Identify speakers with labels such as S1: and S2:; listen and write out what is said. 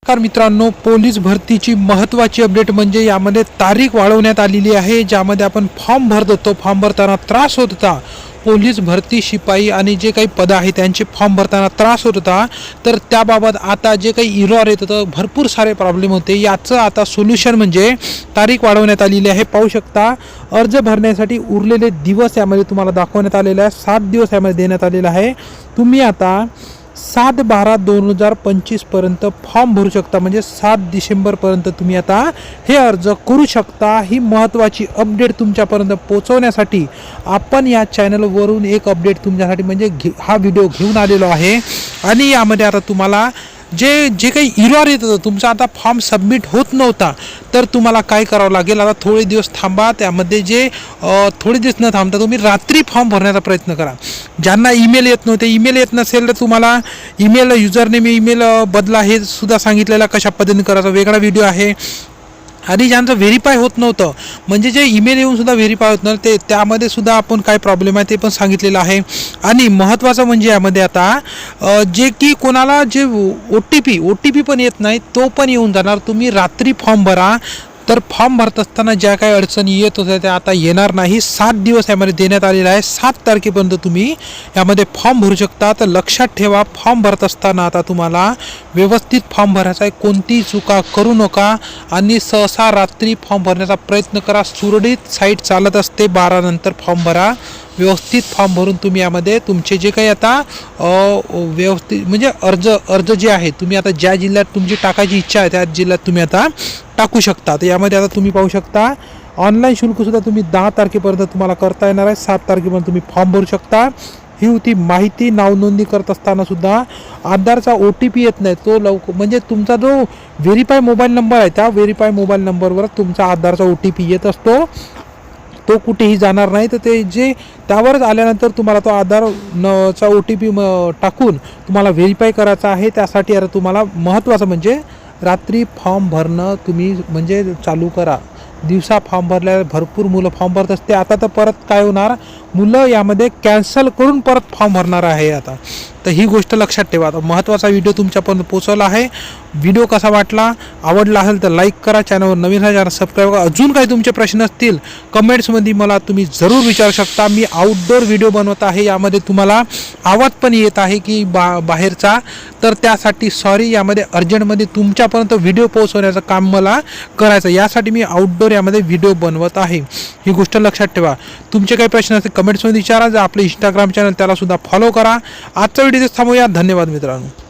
S1: नमस्कार मित्रांनो, पोलीस भरतीची महत्त्वाची अपडेट म्हणजे यामध्ये तारीख वाढवण्यात आलेली आहे, ज्यामध्ये आपण फॉर्म भरत होतो. फॉर्म भरताना त्रास होत होता. पोलीस भरती, शिपाई आणि जे काही पद आहे त्यांचे फॉर्म भरताना त्रास होत होता. तर त्याबाबत आता जे काही इरॉर येत होतं, भरपूर सारे प्रॉब्लेम होते, याचं आता सोल्युशन म्हणजे तारीख वाढवण्यात आलेली आहे. पाहू शकता, अर्ज भरण्यासाठी उरलेले दिवस यामध्ये तुम्हाला दाखवण्यात आलेले आहे. 7 दिवस यामध्ये देण्यात आलेला आहे. तुम्ही आता 7/12/2025 पर्यंत फॉर्म भरू शकता, म्हणजे 7 डिसेंबरपर्यंत तुम्ही आता हे अर्ज करू शकता. ही महत्त्वाची अपडेट तुमच्यापर्यंत पोहोचवण्यासाठी आपण या चॅनलवरून एक अपडेट तुमच्यासाठी म्हणजे हा व्हिडिओ घेऊन आलेलो आहे. आणि यामध्ये आता तुम्हाला जे काही इरॉर येत होतं, तुमचा आता फॉर्म सबमिट होत नव्हता, तर तुम्हाला काय करावं लागेल, आता थोडे दिवस थांबा. त्यामध्ये जे थोडे दिवस न थांबता तुम्ही रात्री फॉर्म भरण्याचा प्रयत्न करा. ज्यांना ईमेल येत नव्हते, ईमेल येत नसेल तर तुम्हाला ईमेल युजरनेम ईमेल बदला हे सुद्धा सांगितलेलं कशा पद्धतीने करायचा वेगळा व्हिडिओ आहे. आणि ज्यांचं व्हेरीफाय होत नव्हतं, म्हणजे जे ईमेल येऊन सुद्धा व्हेरीफाय होत नव्हतं, ते त्यामध्ये सुद्धा आपण काय प्रॉब्लेम आहे ते पण सांगितलेलं आहे. आणि महत्त्वाचं म्हणजे यामध्ये आता जे की कोणाला जे ओ टी पी पण येत नाही, तो पण येऊन जाणार. तुम्ही रात्री फॉर्म भरा, तर फॉर्म भरत असताना ज्या काही अडचणी येत होत्या त्या आता येणार नाही. 7 दिवस यामध्ये देण्यात आलेला आहे. 7 तारखेपर्यंत तुम्ही यामध्ये फॉर्म भरू शकता. तर लक्षात ठेवा, फॉर्म भरत असताना आता तुम्हाला व्यवस्थित फॉर्म भरायचा आहे, कोणतीही चुका करू नका. आणि सहसा रात्री फॉर्म भरण्याचा प्रयत्न करा. सुरळीत साईट चालत असते, 12 नंतर फॉर्म भरा. व्यवस्थित फॉर्म भरून तुम्ही यामध्ये तुमचे जे काही आता व्यवस्थित म्हणजे अर्ज जे आहे, तुम्ही आता ज्या जिल्ह्यात तुमची टाकायची इच्छा आहे त्या जिल्ह्यात तुम्ही आता टाकू शकता. तर यामध्ये आता तुम्ही पाहू शकता, ऑनलाईन शुल्कसुद्धा तुम्ही 10 तारखेपर्यंत तुम्हाला करता येणार आहे. 7 तारखेपर्यंत तुम्ही फॉर्म भरू शकता. ही होती माहिती. नावनोंदणी करत असताना सुद्धा आधारचा OTP येत नाही, तो म्हणजे तुमचा जो व्हेरीफाय मोबाईल नंबर आहे, त्या व्हेरीफाय मोबाईल नंबरवर तुमचा आधारचा OTP येत असतो. तो कुठेही जाणार नाही. तर ते जे त्यावरच आल्यानंतर तुम्हाला तो आधारचा OTP टाकून तुम्हाला व्हेरीफाय करायचा आहे. त्यासाठी आता तुम्हाला महत्त्वाचं म्हणजे रात्री फॉर्म भरणं तुम्ही म्हणजे चालू करा. दिवसा फॉर्म भरल्यावर भरपूर मुलं फॉर्म भरत असते. आता तर परत काय होणार, मुलं यामध्ये कॅन्सल करून परत फॉर्म भरणार आहे आता. तर ही गोष्ट लक्षात ठेवा. आता महत्त्वाचा व्हिडिओ तुमच्यापर्यंत पोहोचवला आहे. व्हिडिओ कसा वाटला, आवडला असेल तर लाईक करा, चॅनलवर नवीन आहे चॅनल सबस्क्राईब करा. अजून काही तुमचे प्रश्न असतील कमेंट्समध्ये मला तुम्ही जरूर विचारू शकता. मी आउटडोर व्हिडिओ बनवत आहे, यामध्ये तुम्हाला आवाज पण येत आहे की बाहेरचा, तर त्यासाठी सॉरी. यामध्ये अर्जंटमध्ये तुमच्यापर्यंत व्हिडिओ पोहोचवण्याचं काम मला करायचं, यासाठी मी आउटडोर यामध्ये व्हिडिओ बनवत आहे. ही गोष्ट लक्षात ठेवा. तुमचे काही प्रश्न असतील कमेंट्समध्ये विचारा. जर आपले इंस्टाग्राम चॅनल त्याला सुद्धा फॉलो करा. आजचा व्हिडिओ थांबूया. धन्यवाद मित्रांनो.